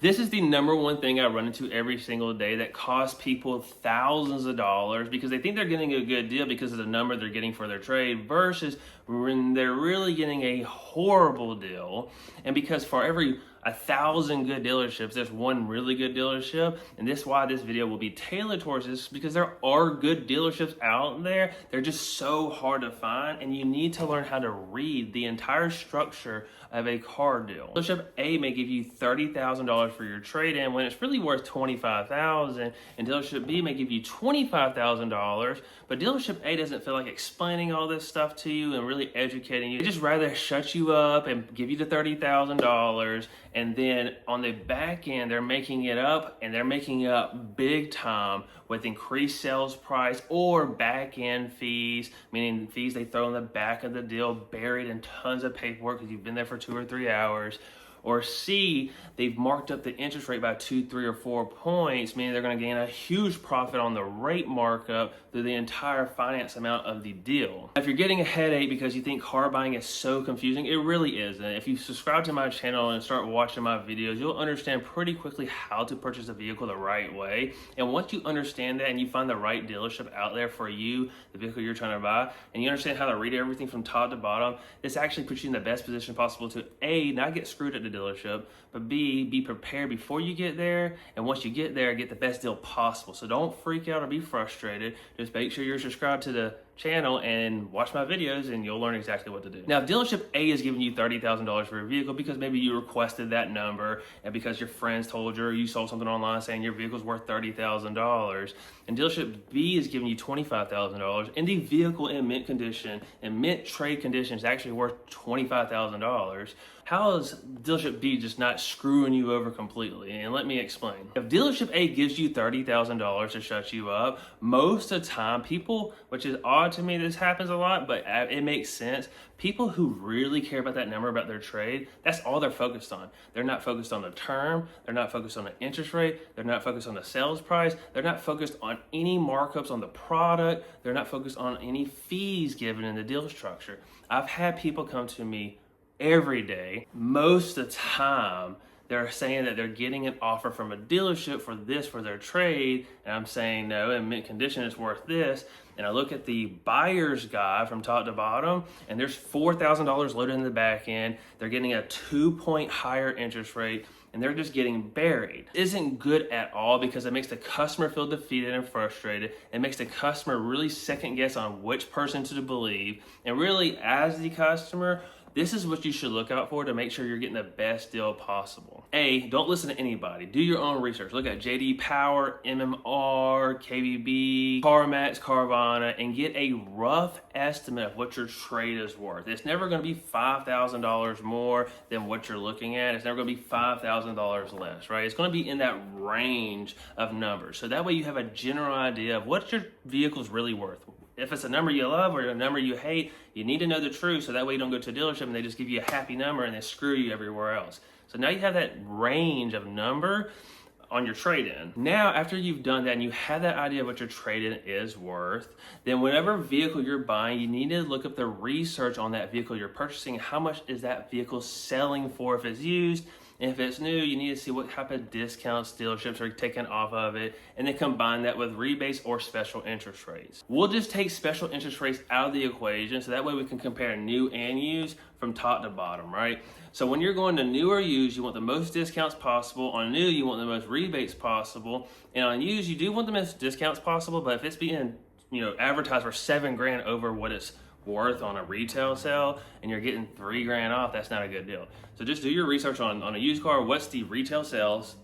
This is the number one thing I run into every single day that costs people thousands of dollars because they think they're getting a good deal because of the number they're getting for their trade versus when they're really getting a horrible deal. And because for every 1,000 good dealerships, there's one really good dealership. And this is why this video will be tailored towards this, because there are good dealerships out there. They're just so hard to find, and you need to learn how to read the entire structure of a car deal. Dealership A may give you $30,000 for your trade-in when it's really worth $25,000, and dealership B may give you $25,000, but dealership A doesn't feel like explaining all this stuff to you and really educating you. They just rather shut you up and give you the $30,000, and then on the back end, they're making it up, and they're making it up big time with increased sales price or back end fees, meaning fees they throw in the back of the deal, buried in tons of paperwork because you've been there for 2 or 3 hours. Or C, they've marked up the interest rate by 2, 3, or 4 points, meaning they're going to gain a huge profit on the rate markup through the entire finance amount of the deal. If you're getting a headache because you think car buying is so confusing, it really isn't. If you subscribe to my channel and start watching my videos, you'll understand pretty quickly how to purchase a vehicle the right way. And once you understand that and you find the right dealership out there for you, the vehicle you're trying to buy, and you understand how to read everything from top to bottom, this actually puts you in the best position possible to A, not get screwed at the dealership, but B, be prepared before you get there, and once you get there, get the best deal possible. So don't freak out or be frustrated. Just make sure you're subscribed to the channel and watch my videos, and you'll learn exactly what to do. Now, if dealership A is giving you $30,000 for a vehicle because maybe you requested that number and because your friends told you or you saw something online saying your vehicle's worth $30,000, and dealership B is giving you $25,000, and the vehicle in mint condition and mint trade condition is actually worth $25,000, how is dealership B just not screwing you over completely? And let me explain. If dealership A gives you $30,000 to shut you up, most of the time people, which is odd to me, this happens a lot, but it makes sense. People who really care about that number, about their trade, that's all they're focused on. They're not focused on the term. They're not focused on the interest rate. They're not focused on the sales price. They're not focused on any markups on the product. They're not focused on any fees given in the deal structure. I've had people come to me every day. Most of the time, they're saying that they're getting an offer from a dealership for this for their trade, and I'm saying no, in mint condition it's worth this. And I look at the buyer's guide from top to bottom, and there's $4,000 loaded in the back end. They're getting a 2-point higher interest rate, and they're just getting buried. It isn't good at all because it makes the customer feel defeated and frustrated. It makes the customer really second guess on which person to believe. And really, as the customer, this is what you should look out for to make sure you're getting the best deal possible. A, don't listen to anybody. Do your own research. Look at JD Power, MMR, KBB, CarMax, Carvana, and get a rough estimate of what your trade is worth. It's never going to be $5,000 more than what you're looking at. It's never going to be $5,000 less, right? It's going to be in that range of numbers. So that way you have a general idea of what your vehicle's really worth. If it's a number you love or a number you hate, you need to know the truth so that way you don't go to a dealership and they just give you a happy number and they screw you everywhere else. So now you have that range of number on your trade-in. Now, after you've done that and you have that idea of what your trade-in is worth, then whatever vehicle you're buying, you need to look up the research on that vehicle you're purchasing. How much is that vehicle selling for if it's used? And if it's new, you need to see what type of discounts dealerships are taking off of it, and then combine that with rebates or special interest rates. We'll just take special interest rates out of the equation so that way we can compare new and used from top to bottom, right? So when you're going to new or used, you want the most discounts possible. On new, you want the most rebates possible. And on used, you do want the most discounts possible, but if it's being, advertised for $7,000 over what it's worth on a retail sale and you're getting $3,000 off, that's not a good deal. So just do your research on a used car. What's the retail sales?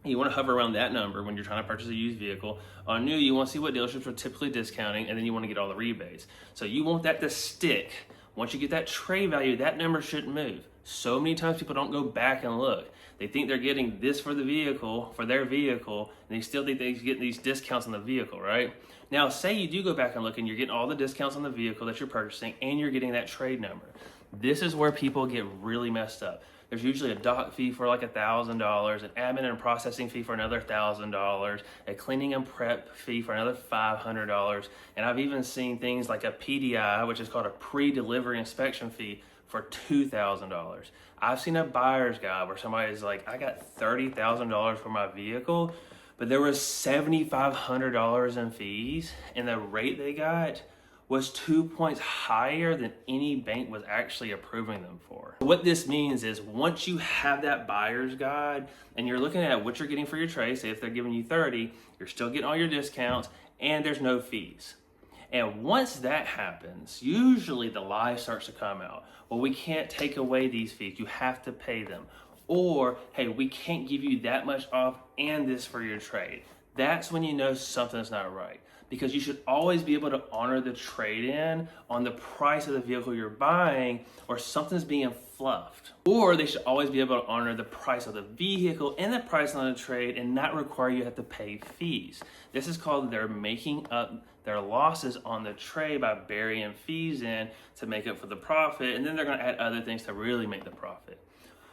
You want to hover around that number when you're trying to purchase a used vehicle. On new, you want to see what dealerships are typically discounting, and then you want to get all the rebates. So you want that to stick. Once you get that trade value, that number shouldn't move. So many times people don't go back and look. They think they're getting this for the vehicle, for their vehicle, and they still think they're getting these discounts on the vehicle, right? Now, say you do go back and look and you're getting all the discounts on the vehicle that you're purchasing and you're getting that trade number. This is where people get really messed up. There's usually a doc fee for like $1,000, an admin and processing fee for another $1,000, a cleaning and prep fee for another $500, and I've even seen things like a PDI, which is called a pre-delivery inspection fee, for $2,000. I've seen a buyer's guide where somebody's like, I got $30,000 for my vehicle, but there was $7,500 in fees, and the rate they got was 2 points higher than any bank was actually approving them for. What this means is once you have that buyer's guide and you're looking at what you're getting for your trade, say if they're giving you 30, you're still getting all your discounts and there's no fees. And once that happens, usually the lie starts to come out. Well, we can't take away these fees. You have to pay them. Or, hey, we can't give you that much off and this for your trade. That's when you know something's not right, because you should always be able to honor the trade-in on the price of the vehicle you're buying, or something's being fluffed. Or they should always be able to honor the price of the vehicle and the price on the trade and not require you to have to pay fees. This is called they're making up their losses on the trade by burying fees in to make up for the profit, and then they're gonna add other things to really make the profit.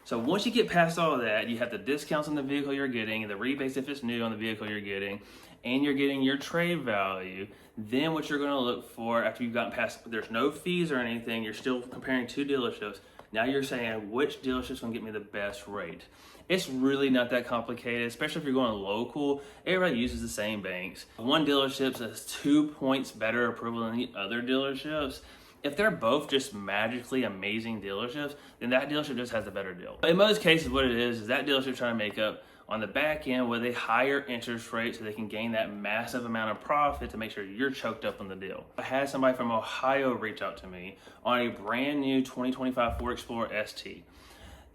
So once you get past all of that, you have the discounts on the vehicle you're getting, and the rebates if it's new on the vehicle you're getting, and you're getting your trade value. Then what you're gonna look for after you've gotten past, there's no fees or anything, you're still comparing two dealerships. Now you're saying, which dealership's gonna get me the best rate? It's really not that complicated, especially if you're going local. Everybody uses the same banks. One dealership has 2 points better approval than the other dealerships. If they're both just magically amazing dealerships, then that dealership just has a better deal. In most cases, what it is that dealership trying to make up on the back end with a higher interest rate so they can gain that massive amount of profit to make sure you're choked up on the deal. I had somebody from Ohio reach out to me on a brand new 2025 Ford Explorer ST.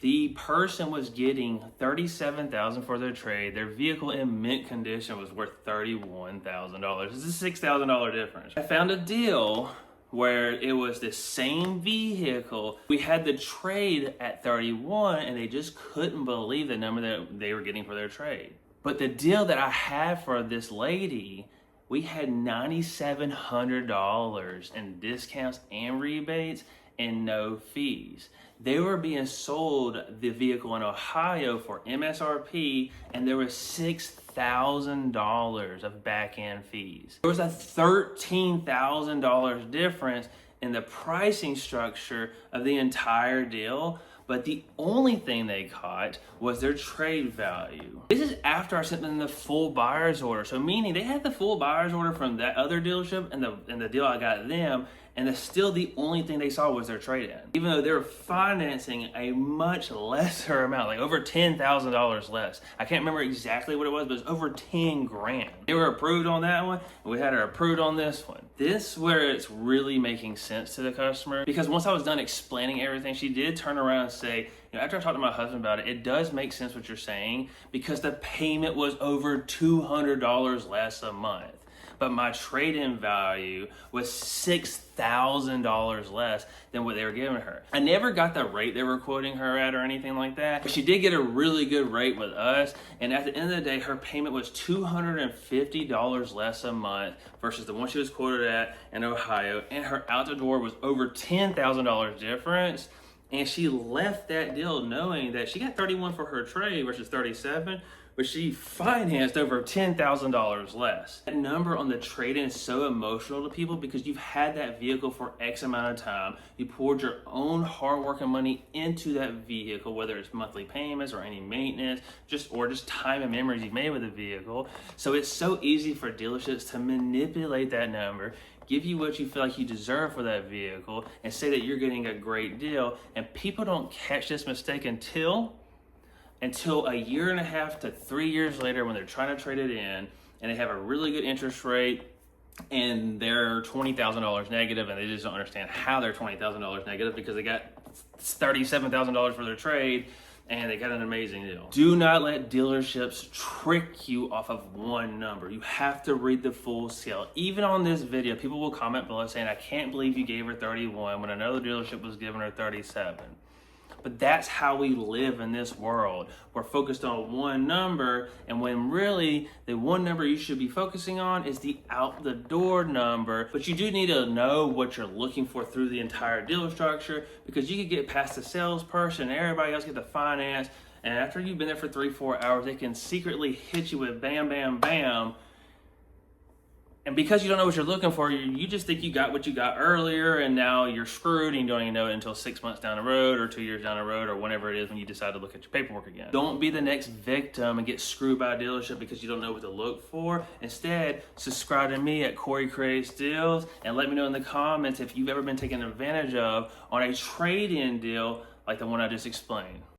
The person was getting $37,000 for their trade. Their vehicle in mint condition was worth $31,000. It's a $6,000 difference. I found a deal where it was the same vehicle. We had the trade at 31 and they just couldn't believe the number that they were getting for their trade. But the deal that I had for this lady, we had $9,700 in discounts and rebates and no fees. They were being sold the vehicle in Ohio for MSRP, and there was $6,000 of back-end fees. There was a $13,000 difference in the pricing structure of the entire deal, but the only thing they caught was their trade value. This is after I sent them the full buyer's order. So meaning they had the full buyer's order from that other dealership and the deal I got them, and still the only thing they saw was their trade-in. Even though they were financing a much lesser amount, like over $10,000 less. I can't remember exactly what it was, but it was over 10 grand. They were approved on that one, and we had her approved on this one. This is where it's really making sense to the customer, because once I was done explaining everything, she did turn around and say, after I talked to my husband about it, it does make sense what you're saying, because the payment was over $200 less a month. But my trade-in value was $6,000 less than what they were giving her. I never got the rate they were quoting her at or anything like that, but she did get a really good rate with us, and at the end of the day, her payment was $250 less a month versus the one she was quoted at in Ohio, and her out the door was over $10,000 difference, and she left that deal knowing that she got 31 for her trade versus 37, but she financed over $10,000 less. That number on the trade-in is so emotional to people because you've had that vehicle for X amount of time. You poured your own hard work and money into that vehicle, whether it's monthly payments or any maintenance, or just time and memories you've made with the vehicle. So it's so easy for dealerships to manipulate that number, give you what you feel like you deserve for that vehicle, and say that you're getting a great deal. And people don't catch this mistake until a year and a half to 3 years later when they're trying to trade it in and they have a really good interest rate and they're $20,000 negative, and they just don't understand how they're $20,000 negative because they got $37,000 for their trade and they got an amazing deal. Do not let dealerships trick you off of one number. You have to read the full scale. Even on this video, people will comment below saying, I can't believe you gave her 31 when another dealership was giving her 37. But that's how we live in this world. We're focused on one number, and when really the one number you should be focusing on is the out the door number. But you do need to know what you're looking for through the entire deal structure, because you could get past the salesperson and everybody else get the finance, and after you've been there for 3-4 hours, they can secretly hit you with bam, bam, bam, And because you don't know what you're looking for, you just think you got what you got earlier, and now you're screwed, and you don't even know it until 6 months down the road, or 2 years down the road, or whenever it is when you decide to look at your paperwork again. Don't be the next victim and get screwed by a dealership because you don't know what to look for. Instead, subscribe to me at Corey Creates Deals, and let me know in the comments if you've ever been taken advantage of on a trade-in deal like the one I just explained.